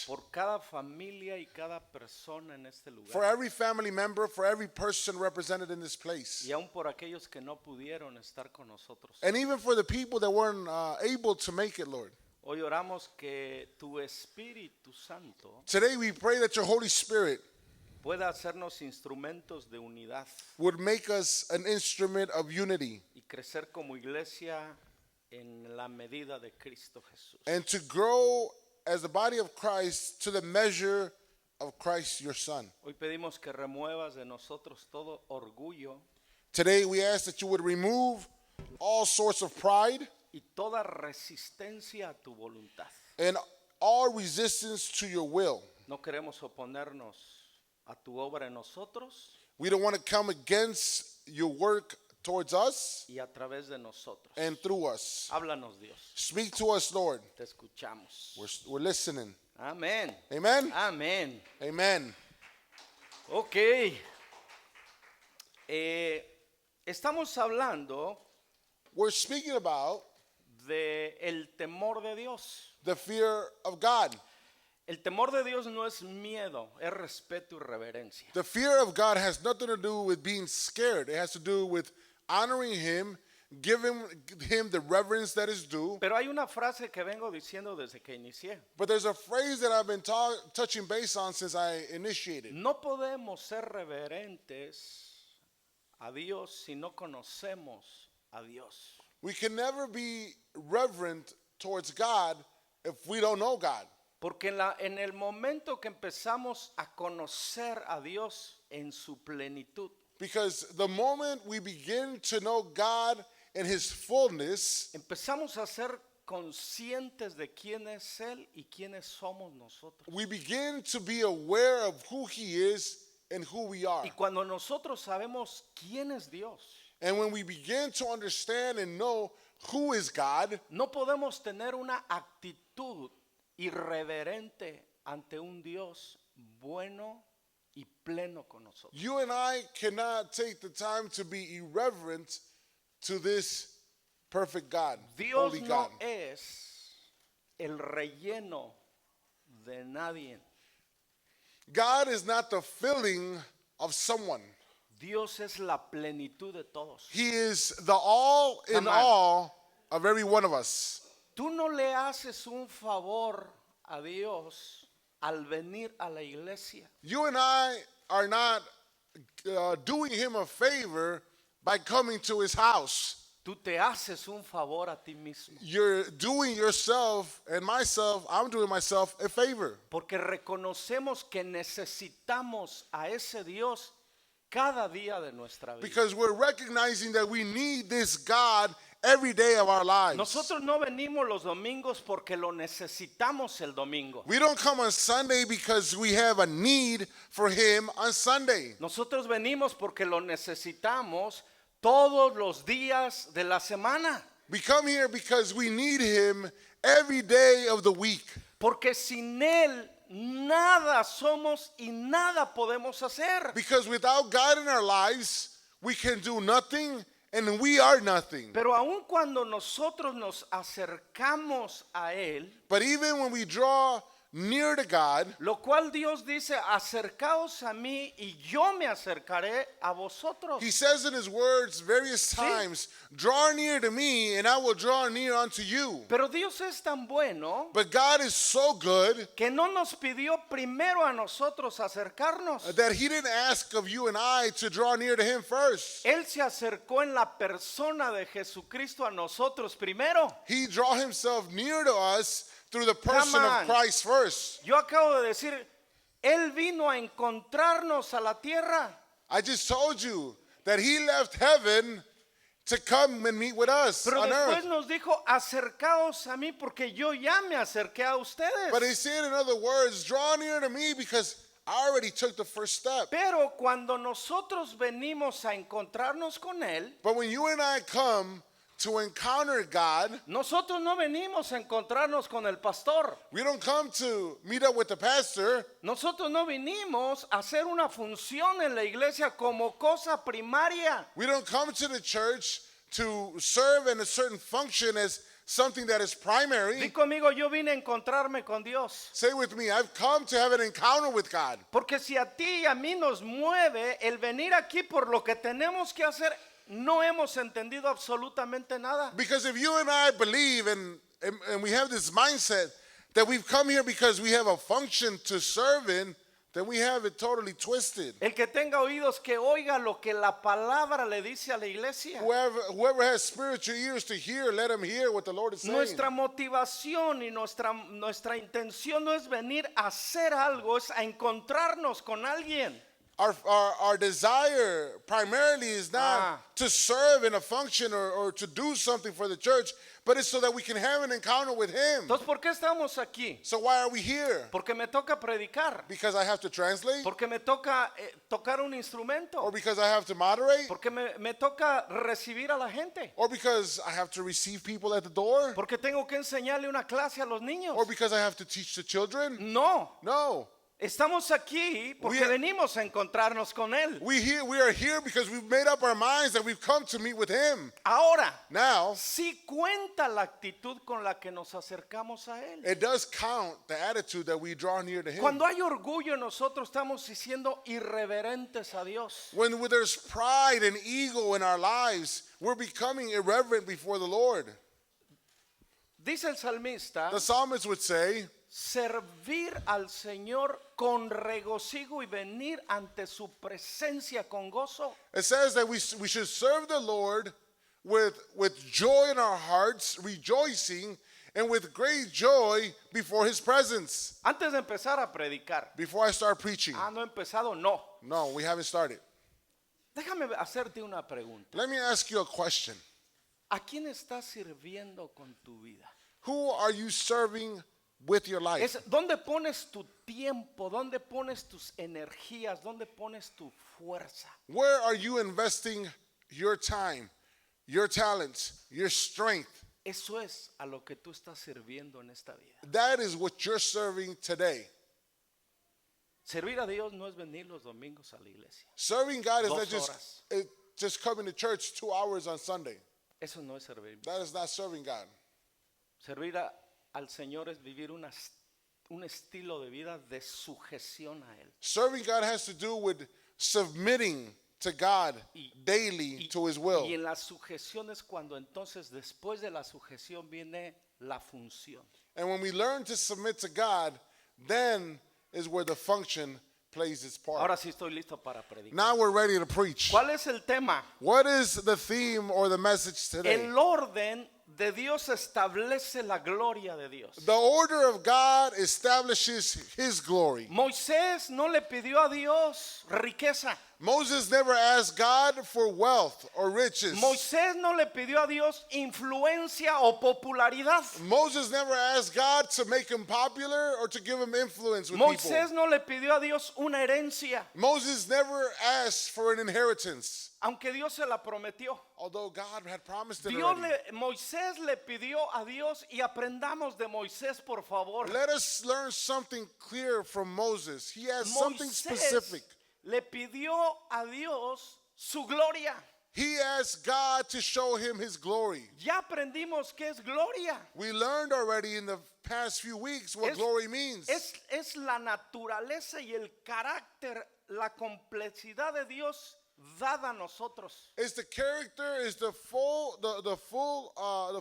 por cada familia y cada persona en este lugar. for every family member, for every person represented in this place. Y aún por aquellos que no pudieron estar con nosotros. And even for the people that weren't able to make it, Lord. Hoy oramos que tu Espíritu Santo Today we pray that your Holy Spirit pueda hacernos instrumentos de unidad would make us an instrument of unity y crecer como iglesia en la medida de Cristo Jesús. and to grow as the body of Christ to the measure of Christ your Son. Hoy pedimos que remuevas de nosotros todo orgullo Today we ask that you would remove all sorts of pride y toda resistencia a tu voluntad. and all resistance to your will. No queremos oponernos a tu obra en nosotros We don't want to come against your work towards us y a través de nosotros. and through us. Háblanos, Dios. Speak to us, Lord. Te escuchamos. We're listening. Amén. Amen? Amén. Amen. Ok. Estamos hablando We're speaking about de el temor de Dios. the fear of God. El temor de Dios no es miedo, es respeto y reverencia. The fear of God has nothing to do with being scared. It has to do with honoring Him, giving Him the reverence that is due. Pero hay una frase que vengo diciendo desde que inicié. But there's a phrase that I've been touching base on since I initiated. No podemos ser reverentes a Dios si no conocemos a Dios. We can never be reverent towards God if we don't know God. Porque en el momento que empezamos a conocer a Dios en su plenitud, Because the moment we begin to know God in His fullness, empezamos a ser conscientes de quién es Él y quiénes somos nosotros. we begin to be aware of who He is and who we are. Y cuando nosotros sabemos quién es Dios, And when we begin to understand and know who is God, no podemos tener una actitud irreverente ante un Dios bueno y pleno con nosotros. you and I cannot take the time to be irreverent to this perfect God, Dios holy no God. es el relleno de nadie. God is not the filling of someone. Dios es la plenitud de todos. He is the all in Come on. all of every one of us. Tú no le haces un favor a Dios al venir a la iglesia. You and I are not doing Him a favor by coming to His house. Tú te haces un favor a ti mismo. You're doing yourself and myself, I'm doing myself a favor. Porque reconocemos que necesitamos a ese Dios cada día de nuestra vida. Because we're recognizing that we need this God every day of our lives. Nosotros no venimos los domingos porque lo necesitamos el domingo. We don't come on Sunday because we have a need for Him on Sunday. Nosotros venimos porque lo necesitamos todos los días de la semana. We come here because we need Him every day of the week. Porque sin Él nada somos y nada podemos hacer. Because without God in our lives, we can do nothing and we are nothing. Pero aun cuando nosotros nos acercamos a Él, But even when we draw near to God, lo cual Dios dice, acercaos a mí y yo me acercaré a vosotros. He says in His words various times, draw near to me and I will draw near unto you. Pero Dios es tan bueno But God is so good que no nos pidió primero a nosotros acercarnos. that He didn't ask of you and I to draw near to Him first. Él se acercó en la persona de Jesucristo a nosotros primero. He draw Himself near to us through the person on. of Christ first. Yo acabo de decir, Él vino a encontrarnos a la tierra. I just told you that He left heaven to come and meet with us Pero on después earth. nos dijo, acercaos a mí porque yo ya me acerqué a ustedes. But He said in other words, draw near to me because I already took the first step. Pero cuando nosotros venimos a encontrarnos con Él, But when you and I come to encounter God, nosotros no venimos a encontrarnos con el pastor. we don't come to meet up with the pastor. Nosotros no vinimos a hacer una función en la iglesia como cosa primaria. We don't come to the church to serve in a certain function as something that is primary. Di conmigo, yo vine a encontrarme con Dios. Say with me, I've come to have an encounter with God. Porque si a ti y a mí nos mueve el venir aquí por lo que tenemos que hacer, no hemos entendido absolutamente nada. Because if you and I believe and we have this mindset that we've come here because we have a function to serve in, then we have it totally twisted. El que tenga oídos que oiga lo que la palabra le dice a la iglesia. Whoever has spiritual ears to hear, let him hear what the Lord is saying. Nuestra motivación y nuestra intención no es venir a hacer algo, es a encontrarnos con alguien. Our desire primarily is not to serve in a function or to do something for the church, but it's so that we can have an encounter with Him. Entonces, ¿por qué estamos aquí? So why are we here? Porque me toca predicar, Because I have to translate? porque me toca tocar un instrumento, Or because I have to moderate? porque me toca recibir a la gente, Or because I have to receive people at the door? porque tengo que enseñarle una clase a los niños. Or because I have to teach the children? No, No. estamos aquí porque venimos a encontrarnos con Él. We are here because we've made up our minds that we've come to meet with Him. Ahora, Now, sí cuenta la actitud con la que nos acercamos a Él. it does count the attitude that we draw near to Him. Cuando hay orgullo en nosotros estamos siendo irreverentes a Dios. When there's pride and ego in our lives, we're becoming irreverent before the Lord. Dice el salmista, The psalmist would say, servir al Señor con regocijo y venir ante su presencia con gozo. it says that we should serve the Lord with joy in our hearts, rejoicing, and with great joy before His presence. Antes de empezar a predicar. Before I start preaching. No he empezado, no. No, we haven't started. Déjame hacerte una pregunta. Let me ask you a question. ¿A quién estás sirviendo con tu vida? Who are you serving with your life? ¿Dónde pones tu tiempo? ¿Dónde pones tus energías? ¿Dónde pones tu fuerza? Where are you investing your time, your talents, your strength? Eso es a lo que tú estás sirviendo en esta vida. That is what you're serving today. Servir a Dios no es venir los domingos a la iglesia. Serving God is 2 not horas. just coming to church 2 hours on Sunday. Eso no es servir. That is not serving God. Servir al Señor es vivir un estilo de vida de sujeción a Él. Serving God has to do with submitting to God daily to His will. Y en la sujeción es cuando entonces después de la sujeción viene la función. And when we learn to submit to God, then is where the function plays its part. Ahora sí estoy listo para predicar. Now we're ready to preach. ¿Cuál es el tema? What is the theme or the message today? El orden de Dios establece la gloria de Dios. The order of God establishes His glory. Moisés no le pidió a Dios riqueza. Moses never asked God for wealth or riches. Moisés no le pidió a Dios influencia o popularidad. Moses never asked God to make him popular or to give him influence with Moisés people. no le pidió a Dios una herencia, Moses never asked for an inheritance, aunque Dios se la prometió. although God had promised it already. Moisés le pidió a Dios y aprendamos de Moisés, por favor. Let us learn something clear from Moses. He has something specific. Le pidió a Dios su gloria. He asked God to show him His glory. Ya aprendimos qué es gloria. We learned already in the past few weeks what glory means. Es la naturaleza y el carácter, la complejidad de Dios dada a nosotros. It's the character, is the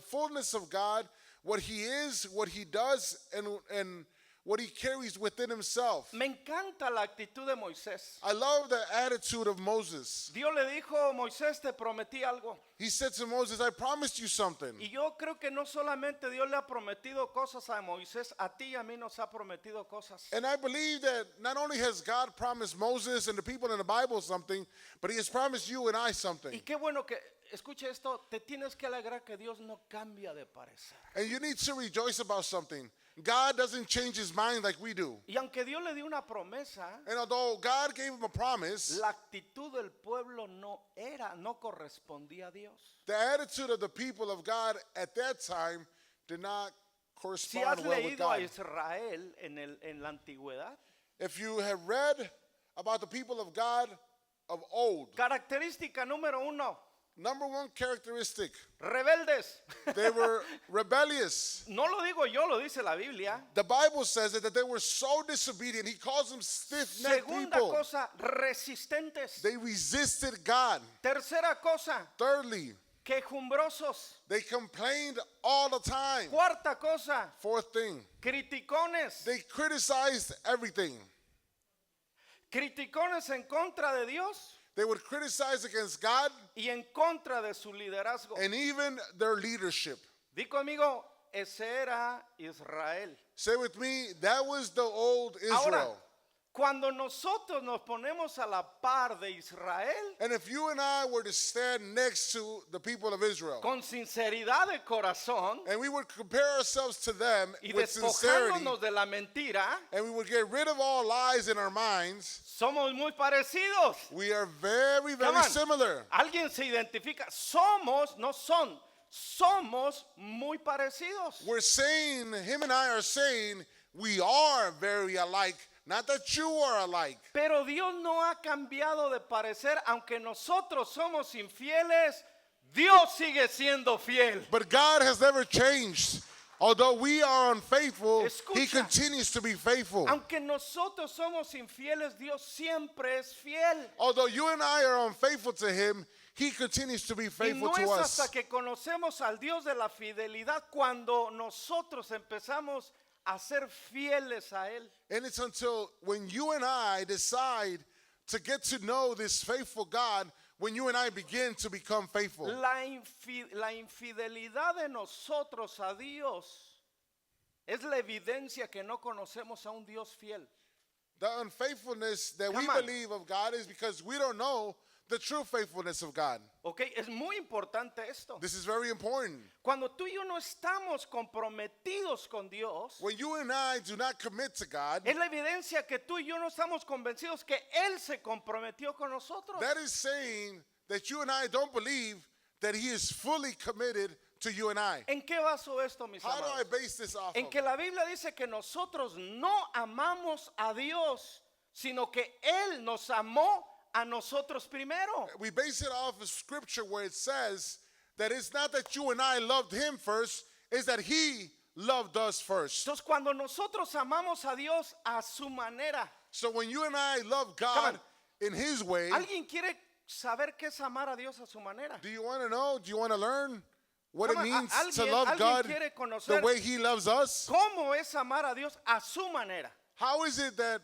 fullness of God, what He is, what He does, and what He carries within Himself. Me encanta la actitud de Moisés. I love the attitude of Moses. Dios le dijo, Moisés, te prometí algo. He said to Moses, I promised you something. Y yo creo que no solamente Dios le ha prometido cosas a Moisés, a ti y a mí nos ha prometido cosas. And I believe that not only has God promised Moses and the people in the Bible something, but He has promised you and I something. Y qué bueno que, escuche esto, te tienes que alegrar que Dios no cambia de parecer. And you need to rejoice about something. God doesn't change His mind like we do. Y aunque Dios le dio una promesa, And although God gave him a promise, la actitud del pueblo no correspondía a Dios. the attitude of the people of God at that time did not Si has correspond well with leído a God. Israel en la antigüedad, If you have read about the people of God of old, característica número 1, Number one characteristic, rebeldes. they were rebellious. No lo digo yo, lo dice la Biblia. The Bible says that they were so disobedient. He calls them stiff-necked Segunda people. cosa, resistentes. They resisted God. Tercera cosa, Thirdly, quejumbrosos. they complained all the time. Cuarta cosa, Fourth thing, criticones. they criticized everything. Criticones en contra de Dios They would criticize against God y en contra de su liderazgo. and even their leadership. Di conmigo, ese era Israel. Say with me, that was the old Ahora, Israel. cuando nosotros nos ponemos a la par de Israel, And if you and I were to stand next to the people of Israel, con sinceridad de corazón and we would compare ourselves to them y with sincerity, despojándonos de la mentira, and we would get rid of all lies in our minds, somos muy parecidos. we are very, Come very on. similar. Alguien se identifica. Somos, no son. Somos muy parecidos. We're saying, him and I are saying, we are very alike. Not that you are alike. Pero Dios no ha cambiado de parecer. Aunque nosotros somos infieles, Dios sigue siendo fiel. But God has never changed. Although we are unfaithful, He Escucha. continues to be faithful. Aunque nosotros somos infieles, Dios siempre es fiel. Although you and I are unfaithful to Him, He continues to be Y faithful no to es us. hasta que conocemos al Dios de la fidelidad cuando nosotros empezamos a ser fieles a Él. And it's until when you and I decide to get to know this faithful God, when you and I begin to become faithful. La infidelidad de nosotros a Dios es la evidencia que no conocemos a un Dios fiel. The unfaithfulness that we Come on. believe of God is because we don't know the true faithfulness of God. Ok, es muy importante esto. This is very important. Cuando tú y yo no estamos comprometidos con Dios, When you and I do not commit to God, es la evidencia que tú y yo no estamos convencidos que Él se comprometió con nosotros. that is saying that you and I don't believe that He is fully committed to you and I. ¿En qué baso esto, mis How do I amados? base this off En of? que la Biblia dice que nosotros no amamos a Dios, sino que Él nos amó a nosotros primero. We base it off of scripture where it says that it's not that you and I loved Him first, it's that He loved us first. Entonces, cuando nosotros amamos a Dios a su manera, So when you and I love Come God on. in His way, ¿alguien quiere saber qué es amar a Dios a su manera? do you want to know? Do you want to learn what Come it on, means to alguien- love alguien God quiere the conocer way He loves us? ¿Cómo es amar a Dios a su manera? How is it that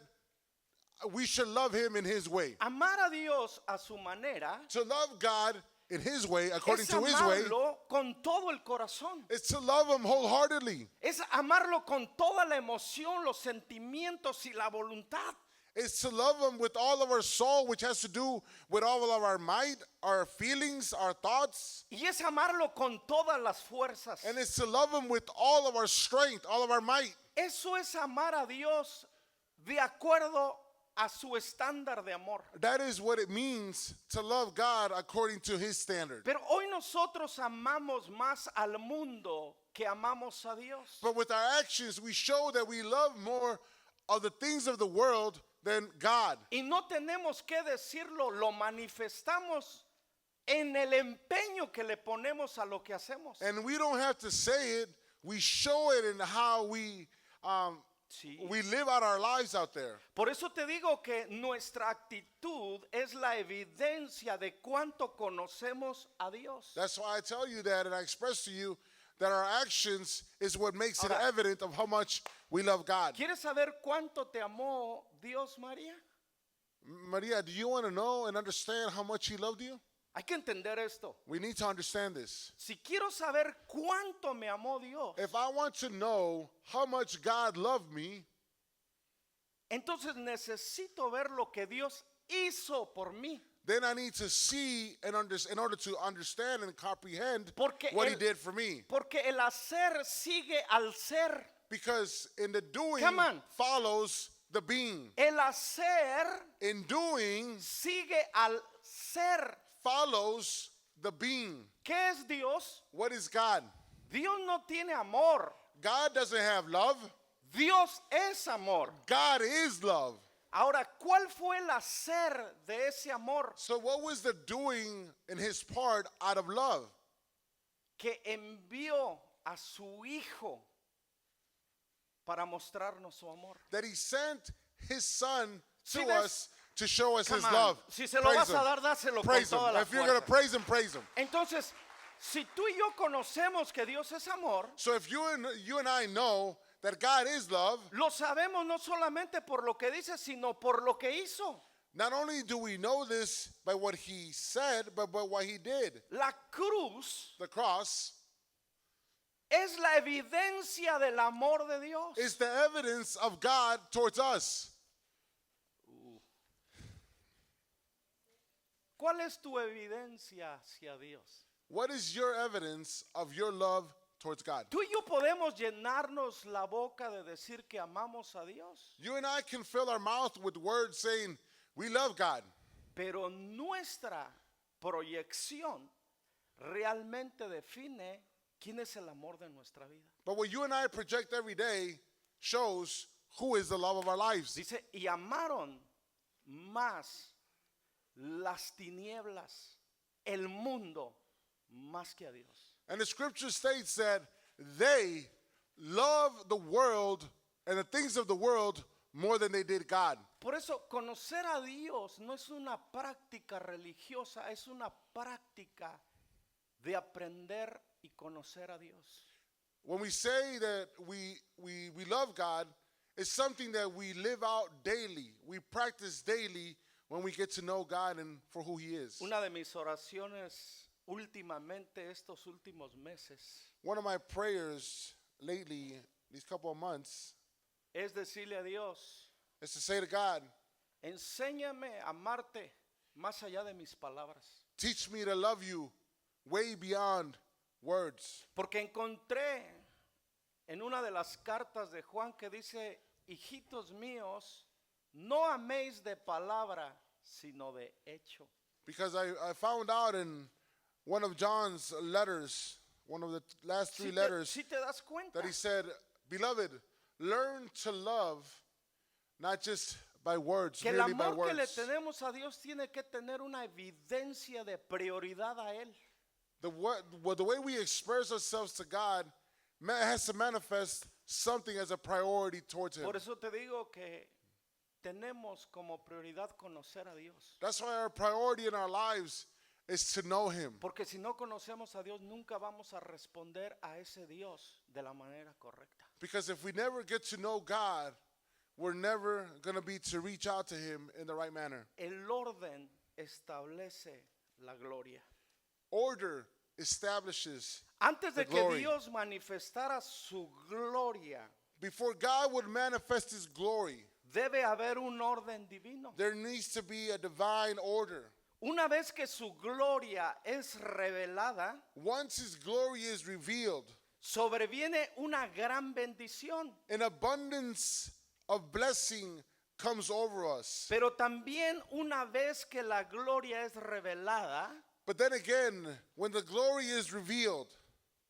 we should love Him in His way? Amar a Dios a su manera To love God in His way, according es to His way, amarlo con todo el corazón. is to love Him wholeheartedly. Es amarlo con toda la emoción, los sentimientos y la voluntad. It's to love Him with all of our soul, which has to do with all of our might, our feelings, our thoughts. Y es amarlo con todas las fuerzas. And it's to love Him with all of our strength, all of our might. Eso es amar a Dios de acuerdo a su estándar de amor. That is what it means to love God according to His standard. Pero hoy nosotros amamos más al mundo que amamos a Dios. But with our actions, we show that we love more of the things of the world than God. Y no tenemos que decirlo, lo manifestamos en el empeño que le ponemos a lo que hacemos. And we don't have to say it, we show it in how we Sí. we live out our lives out there. Por eso te digo que nuestra actitud es la evidencia de cuánto conocemos a Dios. That's why I tell you that and I express to you that our actions is what makes it Ahora, evident of how much we love God. ¿Quieres saber cuánto te amó Dios, María? Maria, do you want to know and understand how much He loved you? Hay que entender esto. We need to understand this. Si quiero saber cuánto me amó Dios, If I want to know how much God loved me, entonces necesito ver lo que Dios hizo por mí. then I need to see and in order to understand and comprehend Porque what He el- did for me. Porque el hacer sigue al ser. Because in the doing Come on. follows the being. El hacer In doing sigue al ser. follows the being. ¿Qué es Dios? What is God? Dios no tiene amor. God doesn't have love. Dios es amor. God is love. Ahora, ¿cuál fue el hacer de ese amor So what was the doing in his part out of love? que envió a su hijo para mostrarnos su amor? That he sent his son to ¿Sí ves? us to show us his Come on. love. Si se lo Praise vas a him. dar, dáselo con Praise him. toda la If you're going to fuerza. praise him, praise him. Entonces, si tú y yo conocemos que Dios es amor, So if you and I know that God is love, lo sabemos no solamente por lo que dice, sino por lo que hizo. not only do we know this by what he said, but by what he did. La cruz The cross es la evidencia del amor de Dios. is the evidence of God towards us. ¿Cuál es tu evidencia hacia Dios? What is your evidence of your love towards God? Tú y yo podemos llenarnos la boca de decir que amamos a Dios, You and I can fill our mouth with words saying we love God, pero nuestra proyección realmente define quién es el amor de nuestra vida. but what you and I project every day shows who is the love of our lives. Dice, y amaron más las tinieblas, el mundo, más que a Dios. And the scripture states that they love the world and the things of the world more than they did God. Por eso, conocer a Dios no es una práctica religiosa, es una práctica de aprender y conocer a Dios. When we say that we love God, it's something that we live out daily. We practice daily when we get to know God and for who he is. Una de mis oraciones últimamente, estos últimos meses, One of my prayers lately, these couple of months, es decirle a Dios, is to say to God, enséñame a amarte más allá de mis palabras. teach me to love you way beyond words. Porque encontré en una de las cartas de Juan que dice, hijitos míos, no améis de palabra, sino de hecho. Because I found out in one of John's letters, one of the last three letters, Si te das cuenta, that he said, beloved, learn to love not just by words, que el merely by amor que le words. tenemos a Dios tiene que tener una evidencia de prioridad a Él. The way we express ourselves to God has to manifest something as a priority towards him. Por eso te digo que tenemos como prioridad conocer a Dios. That's why our priority in our lives is to know him. Porque si no conocemos a Dios, nunca vamos a responder a ese Dios de la manera correcta. Because if we never get to know God, we're never going to be to reach out to him in the right manner. El orden establece la gloria. Order establishes Antes de the que glory. Dios manifestara su gloria, Before God would manifest his glory, debe haber un orden divino. there needs to be a divine order. Una vez que su gloria es revelada, Once his glory is revealed, sobreviene una gran bendición. an abundance of blessing comes over us. Pero también una vez que la gloria es revelada, But then again, when the glory is revealed,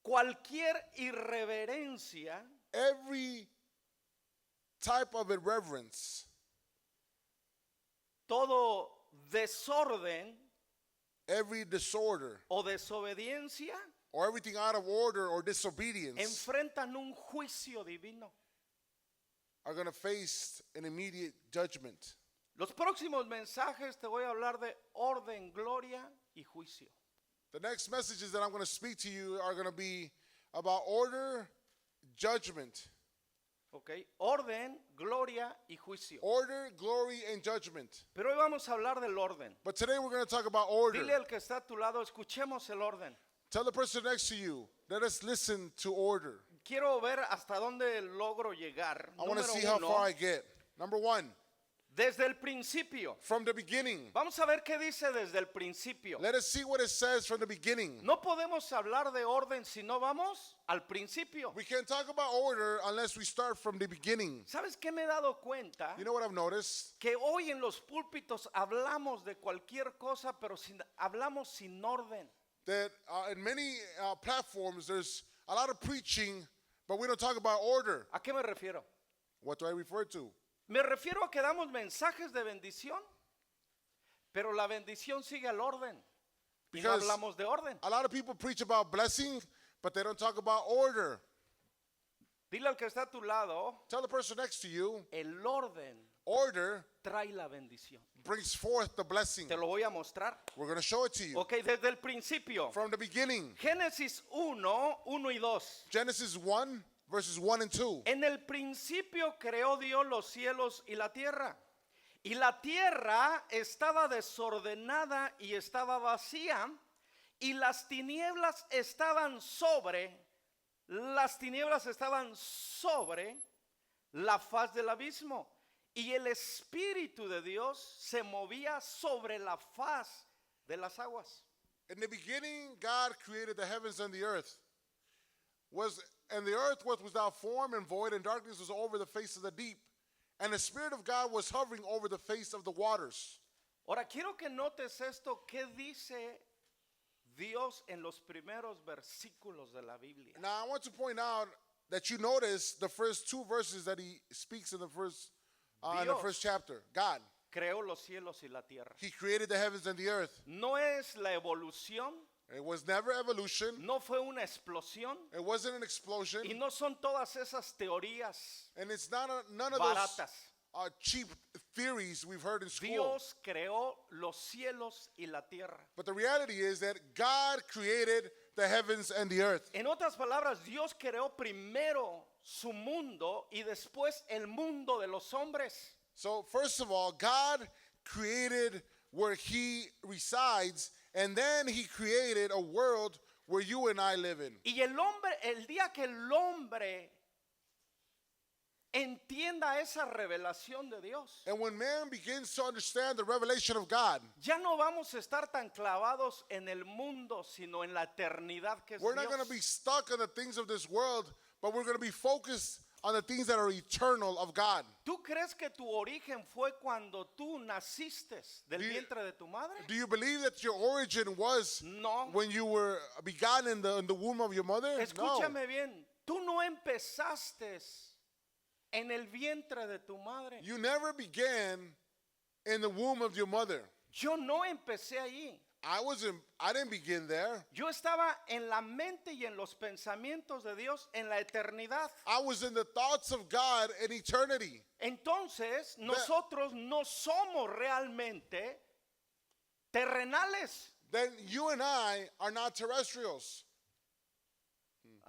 cualquier irreverencia every type of irreverence, todo desorden every disorder, o desobediencia or everything out of order or disobedience enfrentan un juicio divino. are going to face an immediate judgment. Los próximos mensajes te voy a hablar de orden, gloria y juicio. The next messages that I'm going to speak to you are going to be about order, judgment. ¿Ok? Orden, gloria y juicio. Order, glory, and judgment. Pero hoy vamos a hablar del orden. But today we're going to talk about order. Dile al que está a tu lado, escuchemos el orden. Tell the person next to you, let us listen to order. Quiero ver hasta dónde logro llegar. I want to Número see how uno, far I get. Number one, desde el principio. from the beginning. Vamos a ver qué dice desde el principio. Let us see what it says from the beginning. No podemos hablar de orden si no vamos al principio. We can't talk about order unless we start from the beginning. ¿Sabes qué me he dado cuenta? You know what I've noticed? Que hoy en los púlpitos hablamos de cualquier cosa, pero hablamos sin orden. That in many platforms there's a lot of preaching, but we don't talk about order. ¿A qué me refiero? What do I refer to? Me refiero a que damos mensajes de bendición, pero la bendición sigue el orden. Y no Because hablamos de orden. a lot of people preach about blessing, but they don't talk about order. Dile al que está a tu lado, Tell the person next to you, el orden order trae la bendición. brings forth the blessing. Te lo voy a mostrar. We're going to show it to you. Ok, desde el principio. From the beginning, Génesis 1, 1 y 2. Genesis 1, verses 1 and 2. En el principio creó Dios los cielos y la tierra. Y la tierra estaba desordenada y estaba vacía. Y las tinieblas estaban sobre la faz del abismo. Y el Espíritu de Dios se movía sobre la faz de las aguas. In the beginning, God created the heavens and the earth. And the earth was without form and void, and darkness was over the face of the deep. And the Spirit of God was hovering over the face of the waters. Ahora quiero que notes esto, ¿qué dice Dios en los primeros versículos de la Biblia? Now, I want to point out that you notice the first two verses that he speaks in the first chapter. God, Creó los cielos y la tierra. He created the heavens and the earth. No es la evolución, It was never evolution. no fue una explosión It wasn't an explosion. y no son todas esas teorías And it's not none of baratas. those cheap theories we've heard in school. Dios creó los cielos y la tierra. But the reality is that God created the heavens and the earth. En otras palabras, Dios creó primero su mundo y después el mundo de los hombres. So first of all, God created where He resides, and then He created a world where you and I live in. Y el día que el hombre entienda esa revelación de Dios, And when man begins to understand the revelation of God, ya no vamos a estar tan clavados en el mundo, sino en la eternidad que es we're not going to be Dios. stuck on the things of this world, but we're going to be focused on the things that are eternal of God. ¿Tú crees que tu origen fue cuando tú naciste del Do you- vientre de tu madre? Do you believe that your origin was No. when you were begotten in the womb of your mother? No. Escúchame bien, tú no empezaste en el vientre de tu madre. You never began in the womb of your mother. Yo no empecé allí. I didn't begin there. Yo estaba en la mente y en los pensamientos de Dios en la eternidad. I was in the thoughts of God in eternity. Entonces, nosotros no somos realmente terrenales. Then you and I are not terrestrials.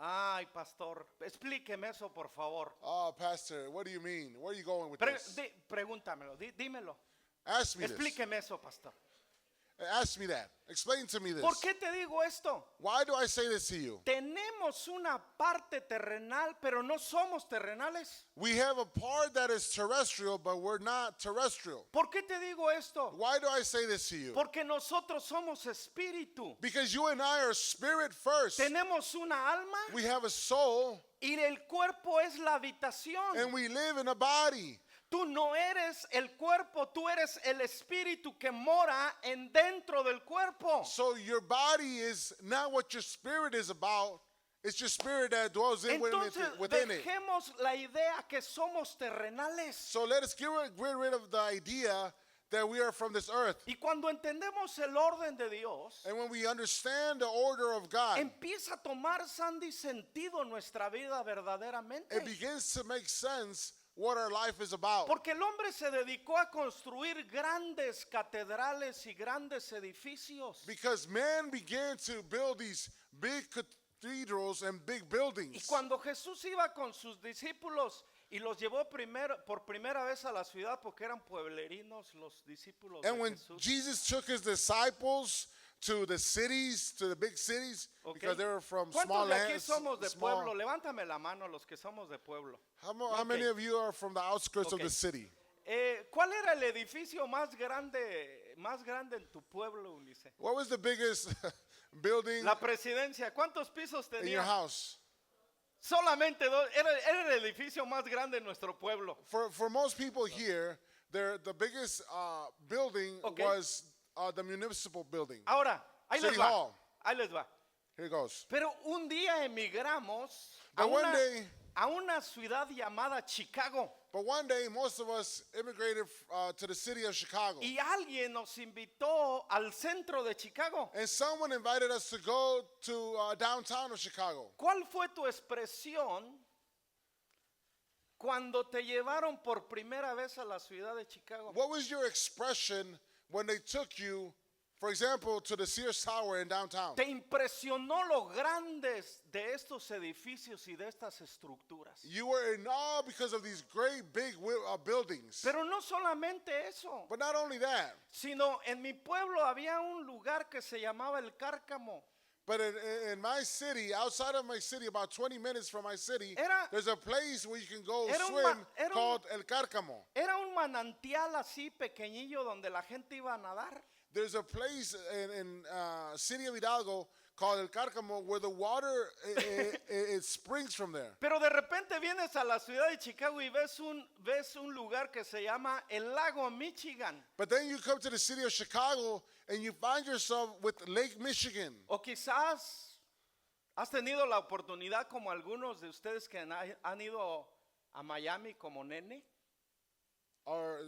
Ay, pastor, explíqueme eso, por favor. Oh, Pastor, what do you mean? Where are you going with Pre- this? di- pregúntamelo, dímelo. Ask me this. Explíqueme eso, pastor. Ask me that. Explain to me this. ¿Por qué te digo esto? Why do I say this to you? Tenemos una parte terrenal, pero no somos terrenales. We have a part that is terrestrial, but we're not terrestrial. ¿Por qué te digo esto? Why do I say this to you? Porque nosotros somos espíritu. Because you and I are spirit first. Tenemos una alma We have a soul, y el cuerpo es la habitación. and we live in a body. Tú no eres el cuerpo, tú eres el espíritu que mora en dentro del cuerpo. So your body is not what your spirit is about. It's your spirit that dwells Entonces within it. dejemos la idea que somos terrenales. So let us get rid of the idea that we are from this earth. Y cuando entendemos el orden de Dios, And when we understand the order of God, empieza a tomar Sandy sentido nuestra vida verdaderamente. it begins to make sense what our life is about. Porque el hombre se dedicó a construir grandes catedrales y grandes edificios. Because man began to build these big cathedrals and big Y buildings. cuando Jesús iba con sus discípulos y los llevó por primera vez a la ciudad, porque eran pueblerinos los discípulos And de when Jesús. Jesus took his disciples to the cities, to the big cities, ¿Ok? because they were from small ¿Cuántos de aquí lands. somos de small- pueblo? Levántame la mano los que somos de pueblo. How many Ok. of you are from the outskirts of Ok. the city? ¿Cuál era el edificio más grande en tu pueblo, Ulises? What was the biggest building La presidencia. ¿Cuántos pisos in your tenía? house? Solamente dos. Era el edificio más grande en nuestro pueblo. For most people here, the biggest building Ok. was the municipal building. Ahora, ahí les City va. Hall. Ahí les va. Here it goes. Pero un día emigramos a But one una, day- a una ciudad llamada Chicago. But one day, most of us immigrated to the city of Chicago. y alguien nos invitó al centro de Chicago. And someone invited us to go to downtown of Chicago. ¿Cuál fue tu expresión cuando te llevaron por primera vez a la ciudad de Chicago? What was your expression when they took you, for example, to the Sears Tower in downtown? ¿Te impresionó lo grandes de estos edificios y de estas estructuras? You were in awe because of these great big buildings. Pero no solamente eso, But not only that, sino en mi pueblo había un lugar que se llamaba El Cárcamo. but in my city, outside of my city, about 20 minutes from my city, Era- there's a place where you can go era un swim era un- called El Cárcamo. Era un manantial así pequeñillo donde la gente iba a nadar. There's a place in city of Hidalgo called El Cárcamo where the water it springs from there. Pero de repente vienes a la ciudad de Chicago y ves un lugar que se llama el Lago Michigan. But then you come to the city of Chicago and you find yourself with Lake Michigan. O quizás has tenido la oportunidad como algunos de ustedes que han ido a Miami como nene. Or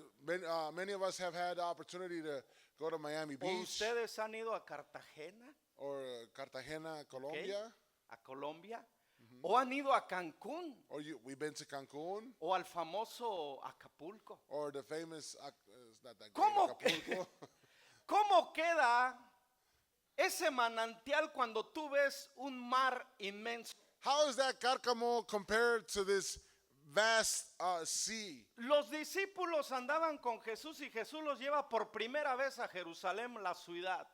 many of us have had the opportunity to go to Miami O Beach ustedes han ido a Cartagena, or Cartagena, ¿ok? Colombia. A Colombia. O han ido a Cancún Or we've been to Cancun o al famoso Acapulco. or the famous, it's not that great, ¿Cómo, Acapulco. ¿Cómo queda ese manantial cuando tú ves un mar inmenso? How is that Cárcamo compared to this vast sea? Los discípulos andaban con Jesús y Jesús los lleva por primera vez a Jerusalén, la ciudad.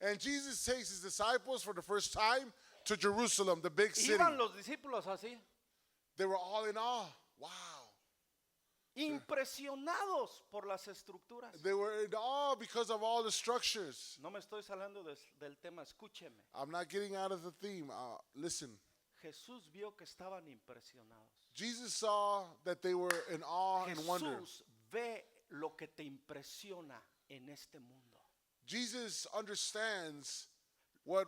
And Jesus takes his disciples for the first time to Jerusalem, the big city. Iban los discípulos así, They were all in awe. Wow. impresionados por las estructuras. They were in awe because of all the structures. No me estoy saliendo del tema, escúcheme. I'm not getting out of the theme. Listen, Jesús vio que estaban impresionados. Jesus saw that they were in awe and wonder. Jesús ve lo que te impresiona en este mundo. Jesus understands what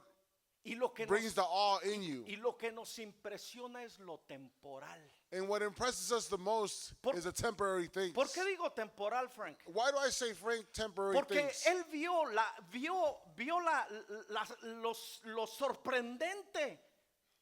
Y lo que brings the awe in you. y lo que nos impresiona es lo temporal. And what impresses us the most is a temporary thing. ¿Por qué digo temporal, Frank? Why do I say, Frank, temporary Porque things? él vio lo sorprendente,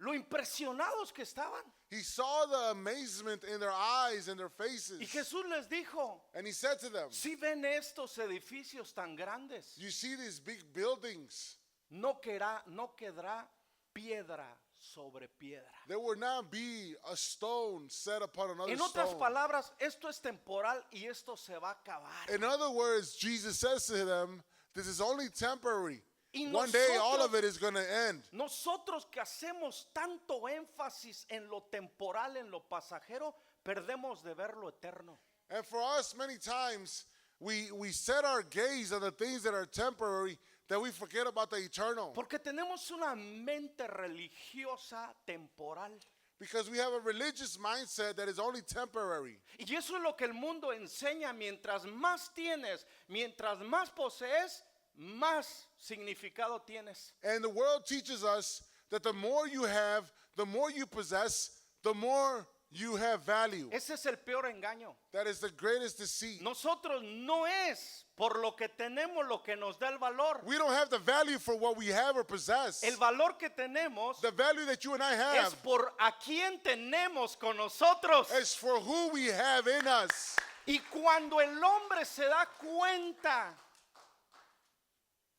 lo impresionados que estaban. He saw the amazement in their eyes and their faces. Y Jesús les dijo, And he said to them, si ven estos edificios tan grandes, you see these big buildings. no quedará piedra sobre piedra. There will not be a stone set upon another En otras stone. palabras, esto es temporal y esto se va a acabar. In other words, Jesus says to them, this is only temporary. Y One day, all nosotros- of it is going to end. Nosotros que hacemos tanto énfasis en lo temporal, en lo pasajero, perdemos de ver lo eterno. And for us, many times, we set our gaze on the things that are temporary that we forget about the eternal. Porque tenemos una mente religiosa temporal. Because we have a religious mindset that is only temporary. Y eso es lo que el mundo enseña. Mientras más tienes, mientras más posees, más significado tienes. And the world teaches us that the more you have, the more you possess, the more you have value. Ese es el peor engaño. That is the greatest deceit. Nosotros no es por lo que tenemos lo que nos da el valor. We don't have the value for what we have or possess. El valor que tenemos The value that you and I es have por a quién tenemos con nosotros. is for who we have in us. Y cuando el hombre se da cuenta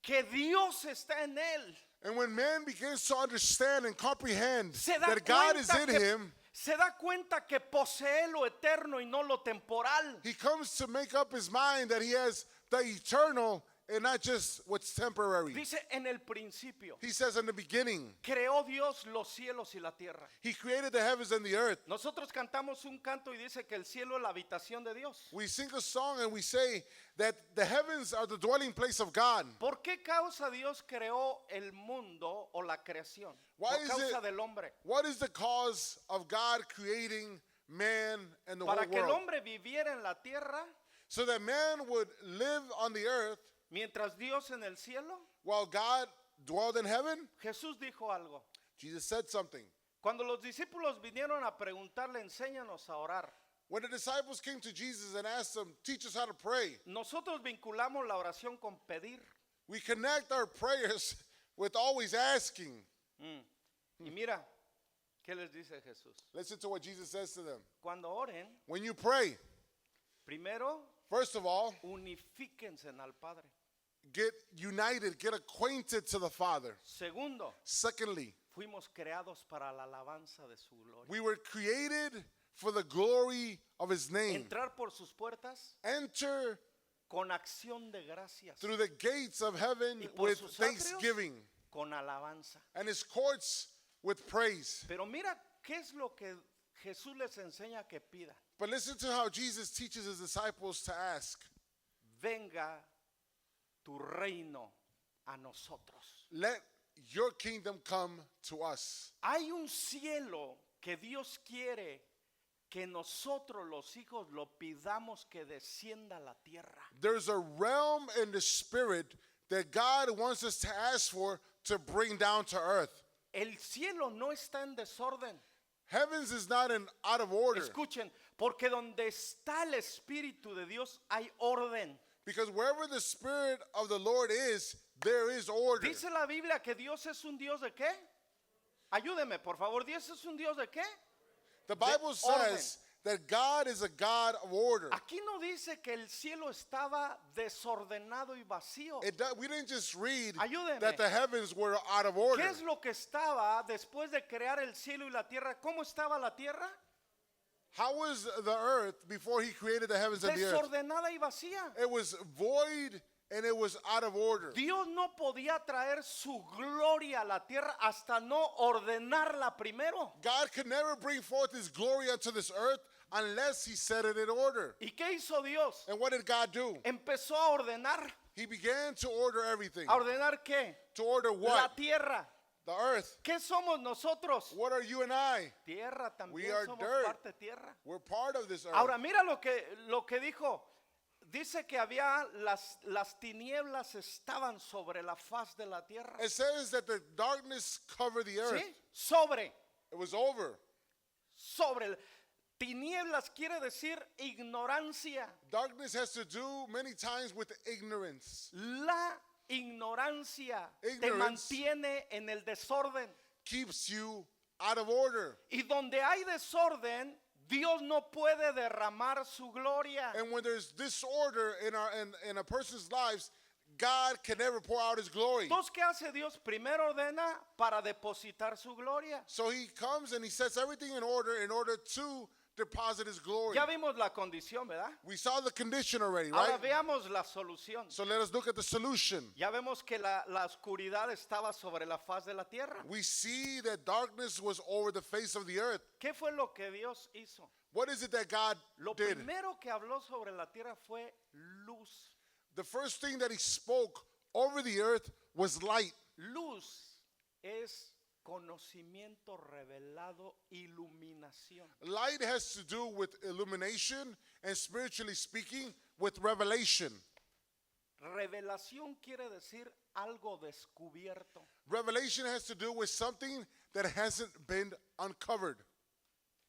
que Dios está en él, And when man begins to understand and comprehend se da that God is cuenta in him, se da cuenta que posee lo eterno y no lo temporal. he comes to make up his mind that he has the eternal and not just what's temporary. Dice en el principio, He says in the beginning, creó Dios los cielos y la tierra. he created the heavens and the earth. Nosotros cantamos un canto y dice que el cielo es la habitación de Dios. We sing a song and we say that the heavens are the dwelling place of God. ¿Por qué causa Dios creó el mundo o la creación? Why Por is causa it- del hombre. What is the cause of God creating man and the Para whole que el world? hombre viviera en la tierra So that man would live on the earth mientras Dios en el cielo. while God dwelled in heaven? Jesús dijo algo. Jesus said something. Cuando los discípulos vinieron a preguntarle, enséñanos a orar. When the disciples came to Jesus and asked him, teach us how to pray, nosotros vinculamos la oración con pedir. we connect our prayers with always asking. Y mira, ¿qué les dice Jesús? Listen to what Jesus says to them. Cuando oren, When you pray, primero first of all, unifíquense al Padre. get united, get acquainted to the Father. Segundo, Secondly, fuimos creados para la alabanza de su gloria. we were created for the glory of his name. Entrar por sus puertas Enter con acción de gracias, through the gates of heaven y por with sus thanksgiving atrios con alabanza. and his courts with praise. Pero mira qué es lo que Jesús les enseña que pida. But listen to how Jesus teaches his disciples to ask. Venga tu reino a nosotros. Let your kingdom come to us. Hay un cielo que Dios quiere que nosotros los hijos lo pidamos que descienda a la tierra. There's a realm in the spirit that God wants us to ask for to bring down to earth. El cielo no está en desorden. Heavens is not in out of order. Escuchen, porque donde está el Espíritu de Dios hay orden. Because wherever the Spirit of the Lord is, there is order. Dice la Biblia que Dios es un Dios de qué? Ayúdeme, por favor. ¿Dios es un Dios de qué? The Bible says that God is a God of order. Aquí no dice que el cielo estaba desordenado y vacío. We didn't just read Ayúdeme. that the heavens were out of order. ¿Qué es lo que estaba después de crear el cielo y la tierra? ¿Cómo estaba la tierra? How was the earth before he created the heavens and the earth? Desordenada y vacía. It was void and it was out of order. Dios no podía traer su gloria a la tierra hasta no ordenarla primero. God could never bring forth his glory unto this earth unless he set it in order. ¿Y qué hizo Dios? And what did God do? Empezó a ordenar. He began to order everything. ¿A ordenar qué? To order La what? tierra. The earth. ¿Qué somos nosotros? What are you and I? Tierra We también, are somos dirt. parte tierra. We're part of this earth. Ahora mira lo que dijo. Dice que había las tinieblas estaban sobre la faz de la tierra. It says that the darkness covered the earth. ¿Sí? Sobre. It was over. Sobre. Tinieblas quiere decir ignorancia. Darkness has to do many times with ignorance. La ignorancia te Ignorance mantiene en el desorden. keeps you out of order. Y donde hay desorden, Dios no puede derramar su gloria. And when there's disorder in a person's lives, God can never pour out his glory. Entonces, ¿qué hace Dios? Primero ordena para depositar su gloria. So he comes and he sets everything in order to deposit his glory. Ya vimos la condición, ¿verdad? We saw the condition already, Ahora right? veamos la solución. So let us look at the solution. Ya vemos que la oscuridad estaba sobre la faz de la tierra. We see that darkness was over the face of the earth. ¿Qué fue lo que Dios hizo? What is it that God Lo did? primero que habló sobre la tierra fue luz. The first thing that he spoke over the earth was light. Luz es conocimiento revelado, iluminación. Light has to do with illumination and spiritually speaking with revelation. Revelación quiere decir algo descubierto. Revelation has to do with something that hasn't been uncovered.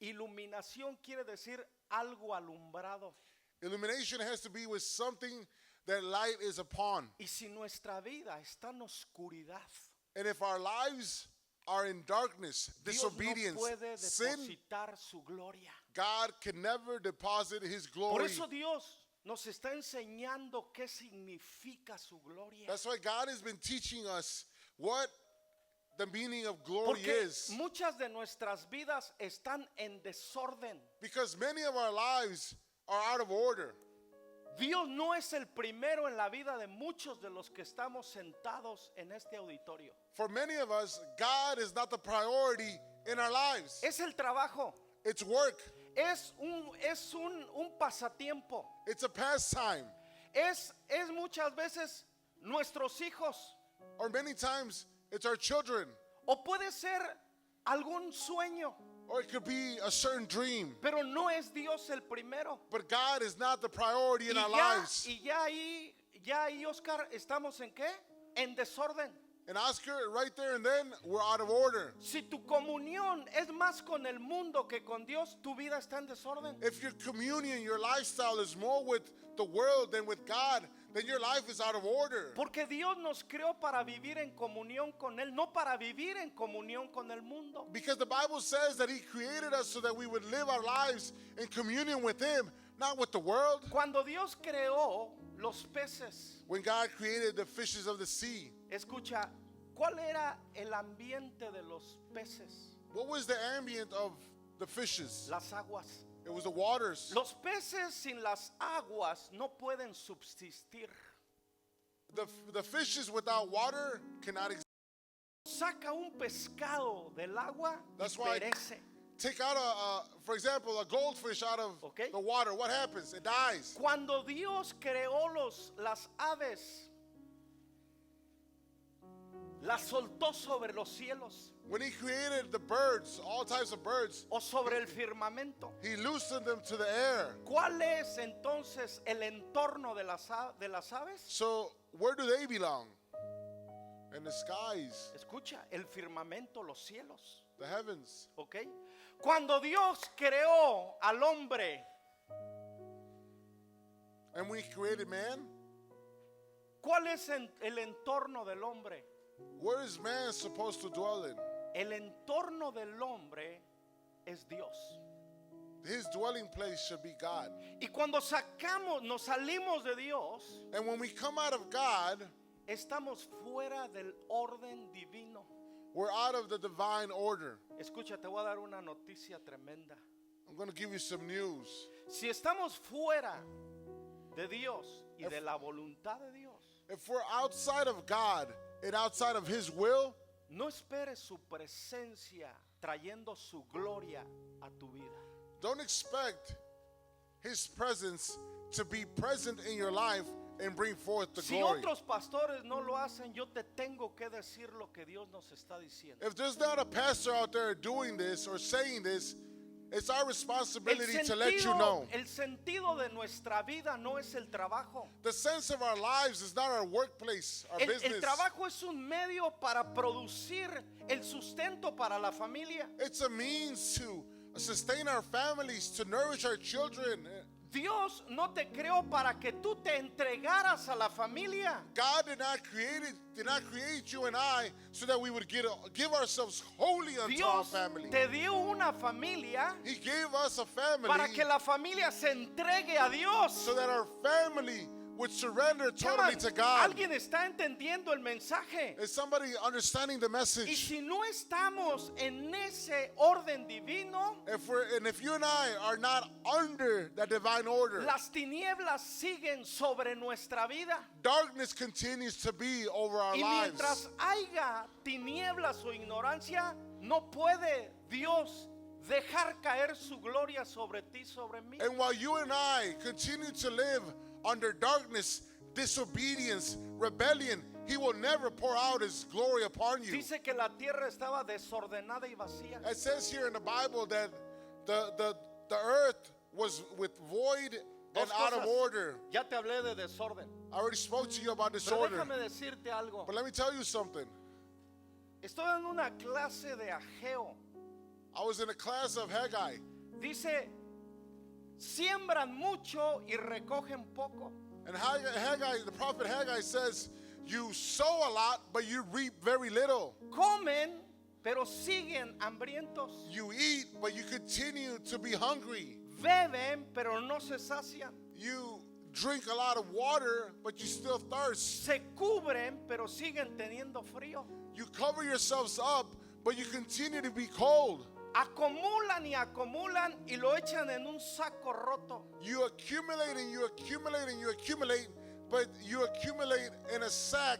Iluminación quiere decir algo alumbrado. Illumination has to be with something that light is upon. Y si nuestra vida está en oscuridad, And if our lives are in darkness, Dios no disobedience, puede sin, depositar su gloria. God can never deposit his Por glory. eso Dios nos está enseñando qué significa su gloria. That's why God has been teaching us what the meaning of glory Porque is. muchas de nuestras vidas están en desorden. Because many of our lives are out of order. Dios no es el primero en la vida de muchos de los que estamos sentados en este auditorio. For many of us, God is not the priority in our lives. Es el trabajo, It's work. es un pasatiempo, It's a pastime. es muchas veces nuestros hijos, Or many times, it's our children. o puede ser algún sueño, Or it could be a certain dream. pero no es Dios el primero. But God is not the priority in our lives. Y ya ahí, Oscar, ¿estamos en qué? En desorden. And Oscar, right there and then, we're out of order. Si tu comunión es más con el mundo que con Dios, tu vida está en desorden. If your communion, your lifestyle is more with the world than with God, then your life is out of order. Porque Dios nos creó para vivir en comunión con Él, no para vivir en comunión con el mundo. Because the Bible says that He created us so that we would live our lives in communion with Him, not with the world. Cuando Dios creó los peces, When God created the fishes of the sea, escucha, ¿cuál era el ambiente de los peces? what was the ambient of the fishes? Las aguas. It was the waters. Los peces sin las aguas no pueden subsistir. The fishes without water cannot exist. Saca un pescado del agua y That's why- perece. Take out for example, a goldfish out of Okay. the water. What happens? It dies. Cuando Dios creó las aves, las soltó sobre los cielos When He created the birds, all types of birds, o sobre el firmamento. He loosened them to the air. ¿Cuál es entonces el entorno de las aves? So where do they belong? In the skies, Escucha, el firmamento, los cielos. the heavens. ¿Ok? Cuando Dios creó al hombre, And when He created man, ¿cuál es el entorno del hombre? where is man supposed to dwell in? El entorno del hombre es Dios. His dwelling place should be God. Y cuando nos salimos de Dios, And when we come out of God, estamos fuera del orden divino. we're out of the divine order. Escucha, te voy a dar una noticia tremenda. I'm going to give you some news. Si estamos fuera de Dios y de la voluntad de Dios, If we're outside of God and outside of His will, no esperes su presencia trayendo su gloria a tu vida. don't expect His presence to be present in your life and bring forth the Si glory. otros pastores no lo hacen, yo te tengo que decir lo que Dios nos está diciendo. If there's not a pastor out there doing this or saying this, it's our responsibility to let you know. El sentido de nuestra vida no es el trabajo. The sense of our lives is not our workplace, our El business. trabajo es un medio para producir el sustento para la familia. It's a means to sustain our families, to nourish our children. Dios no te creó para que tú te entregaras a la familia. God did not create you and I so that we would give ourselves wholly unto our Dios family. te dio una familia He gave us a family para que la familia se entregue a Dios. so that our family would surrender Come totally on, to God. ¿alguien está entendiendo el mensaje? Is somebody understanding the Y message? si no estamos en ese orden divino, If you and I are not under that divine order, las tinieblas siguen sobre nuestra vida. darkness continues to be over our Y mientras lives. haya tinieblas o ignorancia, no puede Dios dejar caer su gloria sobre ti, sobre mí. And while you and I continue to live under darkness, disobedience, rebellion, He will never pour out His glory upon you. Dice que la tierra estaba desordenada y vacía. It says here in the Bible that the earth was with void and Dos out of cosas. order. Ya te hablé de desorden. I already spoke to you about Pero disorder. déjame decirte algo. But let me tell you something. Estoy en una clase de Ageo. I was in a class of Haggai. Dice, siembran mucho y recogen poco. And Haggai, the prophet Haggai says, you sow a lot, but you reap very little. Comen, pero siguen hambrientos. You eat, but you continue to be hungry. Beben, pero no se sacian. You drink a lot of water, but you still thirst. Se cubren, pero siguen teniendo frío. You cover yourselves up, but you continue to be cold. Acumulan y acumulan y lo echan en un saco roto. You accumulate and you accumulate and you accumulate, but you accumulate in a sack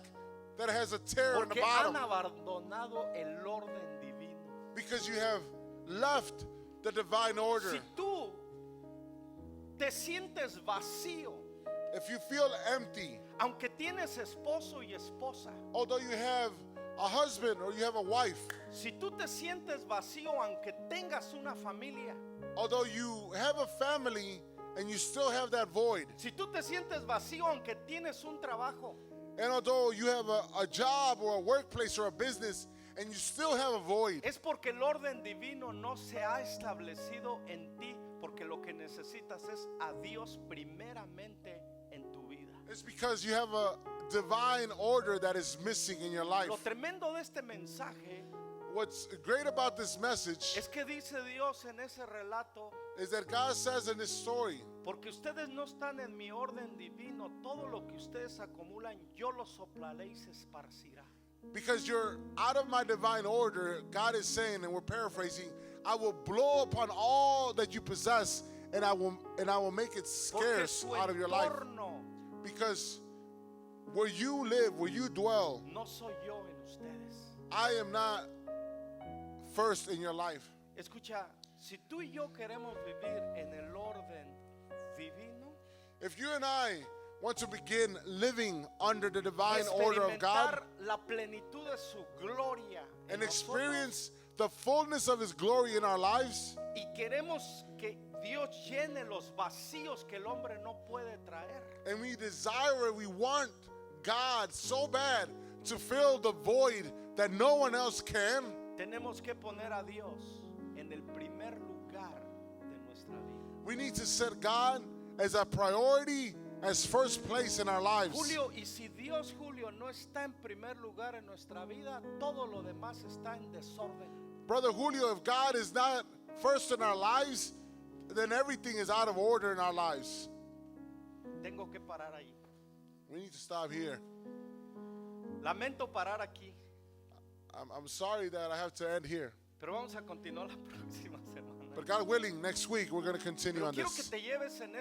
that has a tear in the Porque han bottom abandonado el orden divino. because you have left the divine order. Si tú te sientes vacío, If you feel empty, aunque tienes esposo y esposa, although you have a husband or you have a wife, si tú te sientes vacío, aunque tengas una familia, although you have a family and you still have that void. Si tú te sientes vacío aunque tienes un trabajo, And although you have a job or a workplace or a business and you still have a void, es porque el orden divino no se ha establecido en ti, porque lo que necesitas es a Dios primeramente en tu vida. it's because you have a divine order that is missing in your life. Lo tremendo de este mensaje What's great about this message es que dice Dios en ese relato, is that God says in this story, porque ustedes no están en mi orden divino, todo lo que ustedes acumulan yo lo soplaré y se esparcirá. because you're out of my divine order, God is saying, and we're paraphrasing, I will blow upon all that you possess, and I will make it Porque scarce su out of your life. entorno Because where you live, where you dwell, no soy yo en ustedes. I am not first in your life. Escucha, si tú y yo queremos vivir en el orden divino, If you and I want to begin living under the divine order of God experimentar la plenitud de su gloria en and nosotros, experience the fullness of His glory in our lives, y queremos que Dios llene los vacíos que el hombre no puede traer, and we desire it, we want God so bad to fill the void that no one else can, tenemos que poner a Dios en el primer lugar de nuestra vida. we need to set God as a priority, as first place in our lives. Julio, y si Dios, Julio, no está en primer lugar en nuestra vida, todo lo demás está en desorden. Brother Julio, if God is not first in our lives, then everything is out of order in our lives. Tengo que parar ahí. We need to stop here. Lamento parar aquí, I'm sorry that I have to end here. pero vamos a continuar la próxima semana. But God willing, next week we're going to continue Pero on quiero que this. te lleves en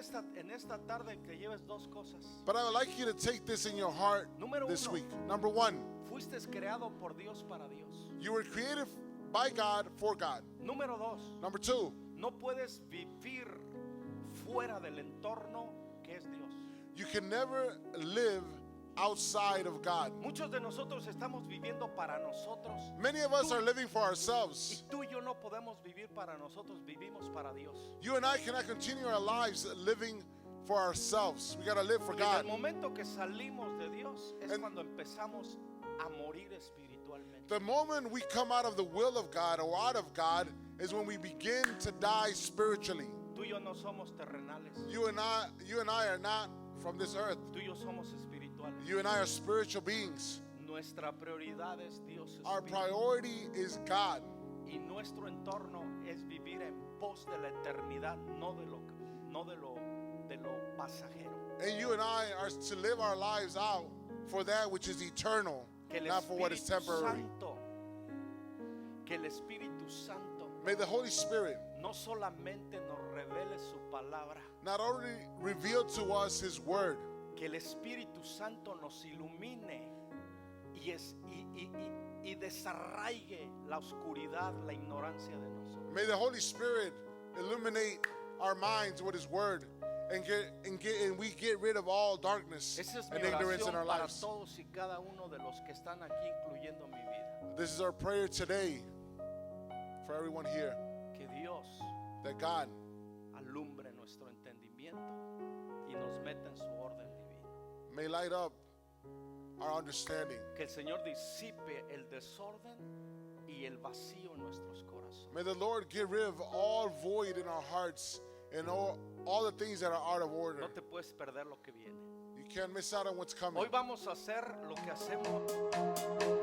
esta tarde, que lleves dos cosas. But I would like you to take this in your heart Número this uno. week. Number one, Fuiste creado por Dios para Dios. you were created by God for God. Número dos, Number two, no puedes vivir fuera del entorno que es Dios. you can never live outside of God. Muchos de nosotros estamos viviendo para nosotros. Many of us are living for Y ourselves. tú y yo no podemos vivir para nosotros, vivimos para Dios. You and I cannot continue our lives living for ourselves. We got to live for Y en el God. momento que salimos de Dios es And- cuando empezamos a morir espiritualmente. The moment we come out of the will of God or out of God is when we begin to die spiritually. Tú y yo no somos terrenales, You and I are not from this earth. tú y yo somos espirituales. You and I are spiritual beings. Nuestra prioridad es Dios Our espíritu, priority is God. y nuestro entorno es vivir en pos de la eternidad, no de lo pasajero. And you and I are to live our lives out for that which is eternal, Que el not for what is temporary. Espíritu Santo May the Holy Spirit no solamente nos revele su palabra, not only reveal to us His word, que el Espíritu Santo nos ilumine y desarraigue la oscuridad, la ignorancia de nosotros. may the Holy Spirit illuminate our minds with His word, and we get rid of all darkness Esa es mi and ignorance in oración our para lives. todos y cada uno de los que están aquí, incluyendo mi vida. This is our prayer today for everyone here, Que Dios that God alumbre nuestro entendimiento y nos meta en su orden divino. may light up our understanding. Que el Señor disipe el desorden y el vacío en nuestros corazones. May the Lord get rid of all void in our hearts and all the things that are out of order. No te puedes perder lo que viene. You can't miss out on what's coming. Hoy vamos a hacer lo que hacemos.